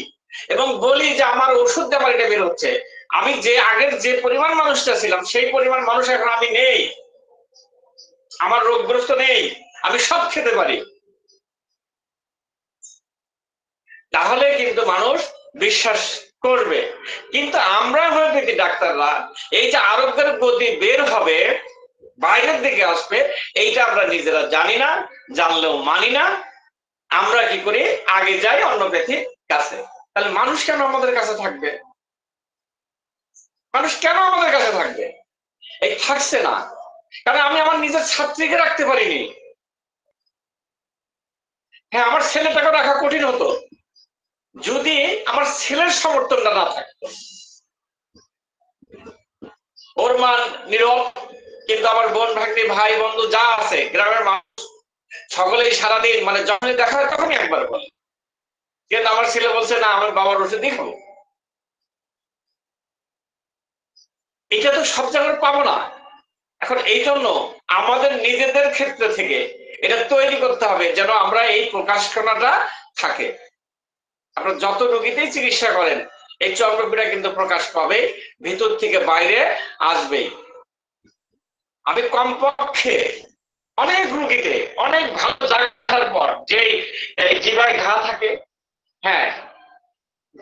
এবং বলি যে আমার ওষুধ দিয়ে আমার এটা বের হচ্ছে, আমি যে আগের যে পরিমাণ মানুষটা ছিলাম সেই পরিমাণ মানুষ এখন আমি নেই, আমার রোগগ্রস্ত নেই, আমি সব খেতে পারি, তাহলে কিন্তু মানুষ বিশ্বাস করবে। কিন্তু আমরা হোমিওপ্যাথি ডাক্তাররা এই যে আরোগ্যের গতি বের হবে, বাইরের দিকে আসবে, এইটা আমরা নিজেরা জানি না, জানলেও মানি না। আমরা কি করি, আগে যাই হোমিওপ্যাথির কাছে। তাহলে মানুষ কেন আমাদের কাছে থাকবে? মানুষ কেন আমাদের কাছে থাকবে? এই থাকছে না কারণ আমি আমার নিজের ছাত্রীকে রাখতে পারিনি। হ্যাঁ, আমার ছেলেটাকে রাখা কঠিন হতো যদি আমার ছেলের সমর্থনটা না থাকতো। ওর মা নীরব, কিন্তু আমার বোন ভাগ্নি ভাই বন্ধু যা আছে গ্রামের মানুষ সকলেই সারাদিন মানে যখনই দেখা হয় তখনই একবার বলে, কিন্তু আমার ছেলে বলছে না, আমার বাবার ওষুধই খাবো। এটা তো সব জায়গায় পাবো না। এখন এই জন্য আমাদের নিজেদের ক্ষেত্রে থেকে এটা তৈরি করতে হবে যেন আমরা এই প্রকাশনাটা থাকে। আপনারা যত রোগীতেই চিকিৎসা করেন এই চর্মপীড়া কিন্তু প্রকাশ পাবে, ভিতর থেকে বাইরে আসবে। আমি কমপক্ষে অনেক রোগীতে অনেক ভালো জায়গার পর যে জিভায় ঘা থাকে, হ্যাঁ,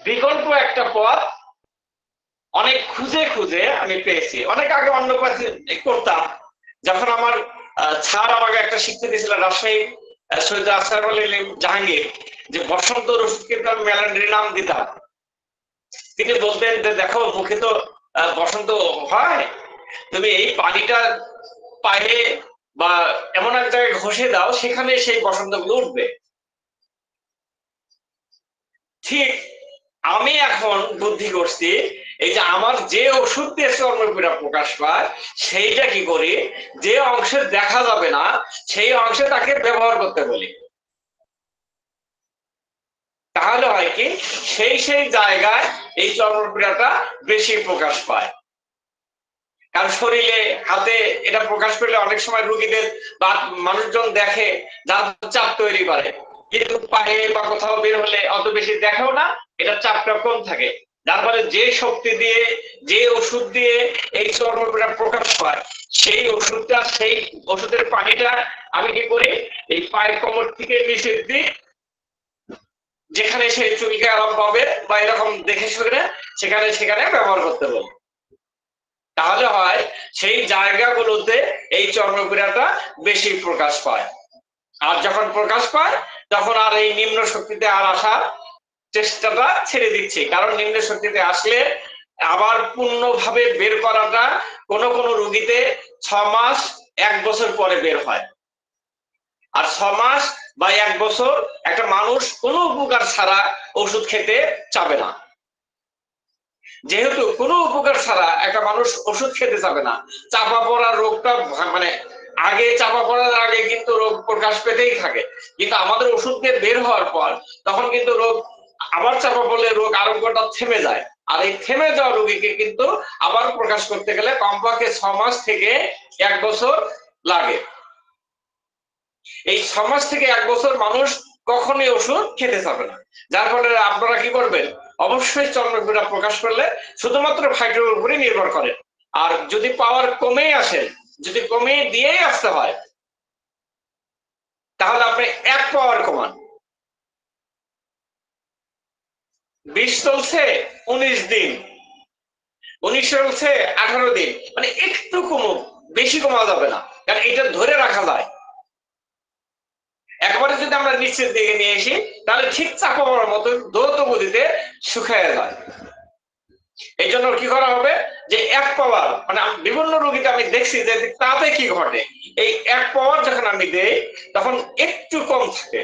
বিকল্প একটা পথ অনেক খুঁজে খুঁজে আমি পেয়েছি। অনেক আগে অন্য কাছে করতাম, যখন আমার স্যার আমাকে একটা শিক্ষা দিয়েছিল রাজশাহী সৈয়দ আসরার আলী জাহাঙ্গীর, যে বসন্ত ওষুধ কিন্তু আমি মেলান্ড্রি নাম দিতাম। তিনি বলতেন যে দেখো মুখে তো বসন্ত হয়, তুমি এই পানিটা পায়ে বা এমন এক জায়গায় ঘষে দাও, সেখানে সেই বসন্ত গুলো উঠবে। ঠিক আমি এখন বুদ্ধি করছি, এই যে আমার যে ওষুধ দিয়ে চর্মপীড়া প্রকাশ পায় সেইটা কি করি, যে অংশে দেখা যাবে না সেই অংশে তাকে ব্যবহার করতে বলি। তাহলে হয় কি, সেই জায়গায় এই চর্মপীড়াটা বেশি প্রকাশ পায়। কারণ শরীরে হাতে এটা প্রকাশ পেলে অনেক সময় রোগীদের বা মানুষজন দেখে, যার চাপ তৈরি করে, কিন্তু পায়ে বা কোথাও বের হলে অত বেশি দেখেও না, এটা চাপটা কম থাকে। যার ফলে যে শক্তি দিয়ে যে ওষুধ দিয়ে এই চর্মপীড়া প্রকাশ পায় সেই ওষুধটা, সেই ওষুধের পানিটা আমি কি করি, এই পায়ের কোমর থেকে নিচের দিক যেখানে সেই চুলকে আরাম পাবে বা এরকম দেখে শুনে সেখানে ব্যবহার করতে বলি। তাহলে হয় সেই জায়গাগুলোতে এই চর্মপীড়াটা বেশি প্রকাশ পায়। আর যখন প্রকাশ পায় তখন আর এই নিম্ন শক্তিতে আর আসার চেষ্টাটা ছেড়ে দিচ্ছে, কারণ নিম্ন শক্তিতে আসলে আবার পূর্ণভাবে বের করাটা কোন রোগীতে 6 মাস 1 বছর পরে বের হয়। আর 6 মাস বা 1 বছর একটা মানুষ কোনো উপকার ছাড়া ওষুধ খেতে চাবে না। যেহেতু কোনো উপকার ছাড়া একটা মানুষ ওষুধ খেতে চাবে না, চাপা পড়া রোগটা মানে আগে চাপা পড়ার আগে কিন্তু রোগ প্রকাশ পেতেই থাকে, কিন্তু আমাদের ওষুধ দিয়ে বের হওয়ার পর তখন কিন্তু রোগ আবার চাপা পড়লে রোগ আরোগ্যটা থেমে যায়। আর এই থেমে যাওয়া রোগীকে কিন্তু আবার প্রকাশ করতে গেলে কমপক্ষে 6 মাস থেকে 1 বছর লাগে। এই 6 মাস থেকে 1 বছর মানুষ কখনোই ওষুধ খেতে চাবে না। যার ফলে আপনারা কি করবেন, অবশ্যই চর্মপীড়া প্রকাশ করলে শুধুমাত্র ফাইটোর উপরে নির্ভর করেন। আর যদি পাওয়ার কমে আসেন, যদি কমে দিয়েই আসতে হয়, তাহলে আপনি 1 পাওয়ার কমান। 20 চলছে 19 দিন, 19 চলছে 18 দিন, মানে একটু কমুক, বেশি কমা যাবে না, কারণ এটা ধরে রাখা যায়। একবারে যদি আমরা নিচের দিকে নিয়ে আসি তাহলে ঠিক চাপা পড়ার মতো দ্রুত গতিতে শুকায় যায়। এই জন্য কি করা হবে, যে 1 পাওয়ার, মানে বিভিন্ন রোগীতে আমি দেখছি যে তাতে কি ঘটে, এই 1 পাওয়ার যখন আমি দেই তখন একটু কম থাকে,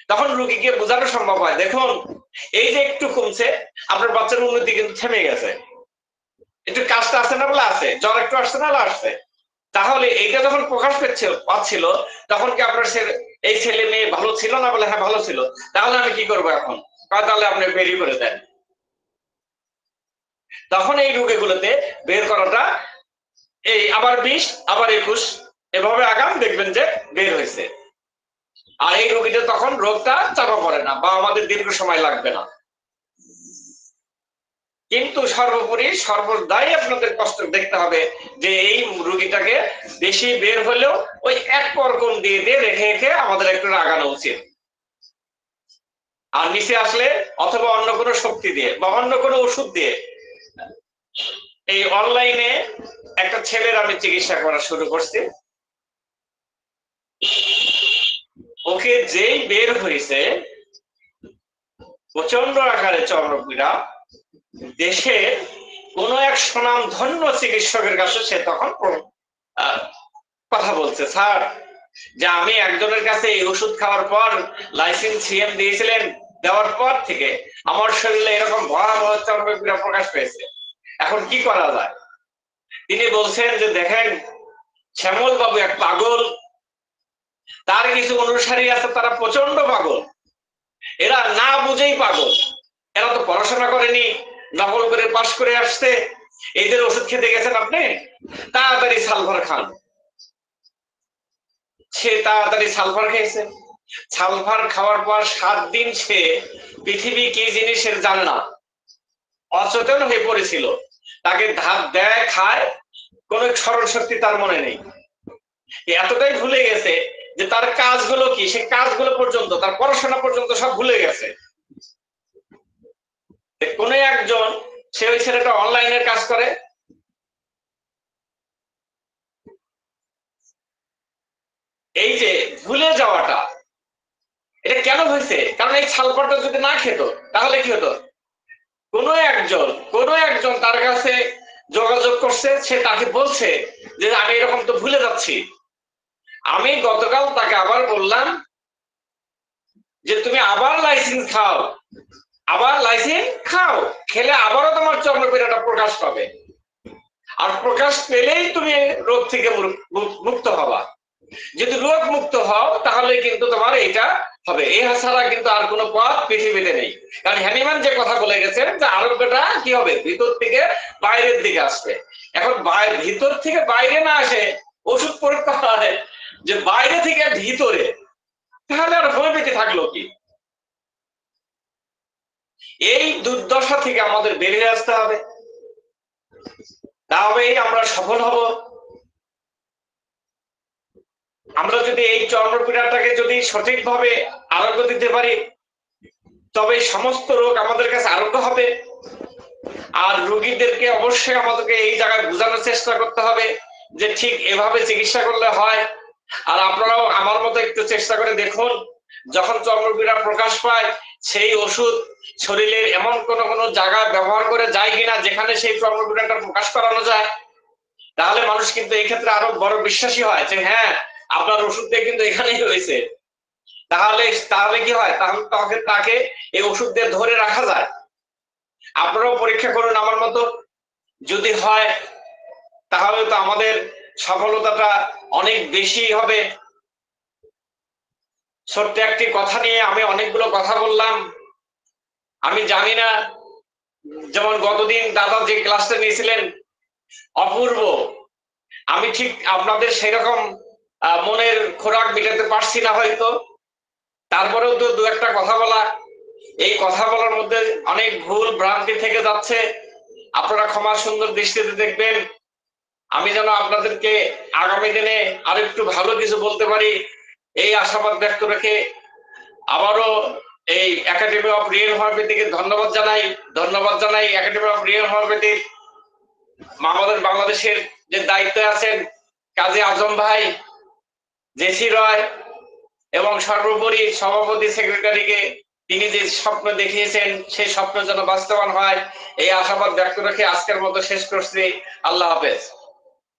তখন রোগীকে বোঝানো সম্ভব হয়, দেখুন এই যে একটু কমছে, আপনার বাচ্চার উন্নতি কিন্তু থেমে গেছে, একটু কাজটা আসছে না বলে আছে, জ্বর একটু আসছে না বলে আসছে। তাহলে এইটা যখন প্রকাশ পাচ্ছিল তখন কি আপনার এই ছেলে মেয়ে ভালো ছিল না, বলে হ্যাঁ ভালো ছিল, তাহলে আমি কি করবো এখন, তাহলে আপনি বেরিয়ে করে দেন। তখন এই রোগীগুলোতে বের করাটা এই আবার 20 আবার 21 এভাবে আগাম দেখবেন যে বের হয়েছে। আর এই রোগীদের তখন রোগটা চাপা পড়ে না বা আমাদের দীর্ঘ সময় লাগবে না। কিন্তু সর্বোপরি সর্বদাই আপনাদের কষ্ট দেখতে হবে যে এই রোগীটাকে বেশি বের হলেও ওই 1 পাওয়ার কম দিয়ে দিয়ে রেখে রেখে আমাদের একটু আগানো উচিত। আর নিচে আসলে অথবা অন্য কোনো শক্তি দিয়ে বা অন্য কোনো ওষুধ দিয়ে। এই অনলাইনে একটা ছেলের আমি চিকিৎসা করা শুরু করছি, ওকে যেই বের হয়েছে প্রচন্ড আকারে চর্মপীড়া, দেশের কোন এক সুনামধন্য চিকিৎসকের কাছে সে তখন কথা বলছে, স্যার যে আমি একজনের কাছে এই ওষুধ খাওয়ার পর লাইসিন সিএম দিয়েছিলেন, দেওয়ার পর থেকে আমার শরীরে এরকম ভয়াবহ চর্মপীড়া প্রকাশ পেয়েছে, এখন কি করা যায়। তিনি বলছেন যে দেখেন শ্যামল বাবু এক পাগল, তার কিছু অনুসারী আছে তারা প্রচন্ড পাগল, এরা না বুঝেই পাগল, এরা তো পড়াশোনা করেনি, নকল করে পাশ করে আসছে, এদের ওষুধ খেতে গেছেন আপনি, তাড়াতাড়ি সালফার খান। সে তাড়াতাড়ি সালফার খেয়েছে, সালফার খাওয়ার পর 7 দিন সে পৃথিবী কি জিনিসের জানে না, অচেতন হয়ে পড়েছিল, তাকে ধাপ দেয় খায়, কোন স্মরণ শক্তি তার মনে নেই, এতটাই ভুলে গেছে যে তার কাজগুলো কি, সে কাজগুলো পর্যন্ত, তার পড়াশোনা পর্যন্ত সব ভুলে গেছে। কোন একজন, সে ওই ছেলেটা অনলাইনের কাজ করে, এই যে ভুলে যাওয়াটা এটা কেন হয়েছে, কারণ এই সালফারটা যদি না খেত তাহলে কি হতো, কোন একজন তার কাছে যোগাযোগ করছে, সে তাকে বলছে যে আমি এরকম তো ভুলে যাচ্ছি। আমি গতকাল তাকে আবার বললাম যে তুমি আবার লাইসিন খাও, আবার লাইসিন খাও, খেলে আবারও তোমার চর্মপীড়াটা প্রকাশ পাবে, আর প্রকাশ পেলেই তুমি রোগ থেকে মুক্ত হবা। যদি রোগ মুক্ত হও তাহলে কিন্তু তোমার এটা হবে, এই ছাড়া কিন্তু আর কোনো পথ পৃথিবীতে নেই। কারণ হ্যানিম্যান যে কথা বলে গেছেন যে আরোগ্যটা কি হবে, ভিতর থেকে বাইরের দিকে আসবে। এখন ভিতর থেকে বাইরে না আসে ওষুধ প্রয়োগ করা হয় যে বাইরে থেকে ভিতরে, তাহলে আর হোমিওপ্যাথি থাকলো কি। এই দুর্দশা থেকে আমাদের বেরিয়ে আসতে হবে, তবেই আমরা সফল হব। আমরা যদি এই চর্মপীড়াটাকে যদি সঠিকভাবে আরোগ্য দিতে পারি তবে সমস্ত রোগ আমাদের কাছে আরোগ্য হবে। আর রোগীদেরকে অবশ্যই আমাদেরকে এই জায়গায় বোঝানোর চেষ্টা করতে হবে যে ঠিক এভাবে চিকিৎসা করলে হয়। আর আপনারাও আমার মতো একটু চেষ্টা করে দেখুন, যখন চর্মপীড়া প্রকাশ পায় সেই ওষুধ শরীরের এমন কোনো জায়গায় ব্যবহার করে যায় কিনা যেখানে সেই চর্মপীড়াটা প্রকাশ করানো যায়, তাহলে মানুষ কিন্তু এই ক্ষেত্রে আরো বড় বিশ্বাসী হয় যে হ্যাঁ আপনার ওষুধটা কিন্তু এখানেই রয়েছে। তাহলে কি হয়, তাহলে তাকে এই ওষুধ দিয়ে ধরে রাখা যায়। আপনারাও পরীক্ষা করুন আমার মতো, যদি হয় তাহলে তো আমাদের সফলতাটা অনেক বেশি হবে। ছোট্ট একটি কথা নিয়ে আমি অনেকগুলো কথা বললাম। আমি জানি না, যেমন গতদিন দাদা যে ক্লাসটা নিয়েছিলেন অপূর্ব, আমি ঠিক আপনাদের সেরকম মনের খোরাক মেটাতে পারছি না হয়তো, তারপরেও তো দু একটা কথা বলা, এই কথা বলার মধ্যে অনেক ভুল ভ্রান্তি থেকে যাচ্ছে, আপনারা ক্ষমা সুন্দর দৃষ্টিতে দেখবেন। আমি যেন আপনাদেরকে আগামী দিনে আরো একটু ভালো কিছু বলতে পারি এই আশাবাদ ব্যক্ত রেখে আবারও এই একাডেমি অফ রিয়েল হোমিওপ্যাথিকে ধন্যবাদ জানাই একাডেমি অফ রিয়েল হোমিওপ্যাথির আমাদের বাংলাদেশের যে দায়িত্বে আছেন কাজী আজম ভাই, জেসি রয় এবং সর্বোপরি সভাপতি সেক্রেটারিকে, তিনি যে স্বপ্ন দেখিয়েছেন সেই স্বপ্ন যেন বাস্তবায়ন হয় এই আশাবাদ ব্যক্ত রেখে আজকের মতো শেষ করছি। আল্লাহ হাফেজ।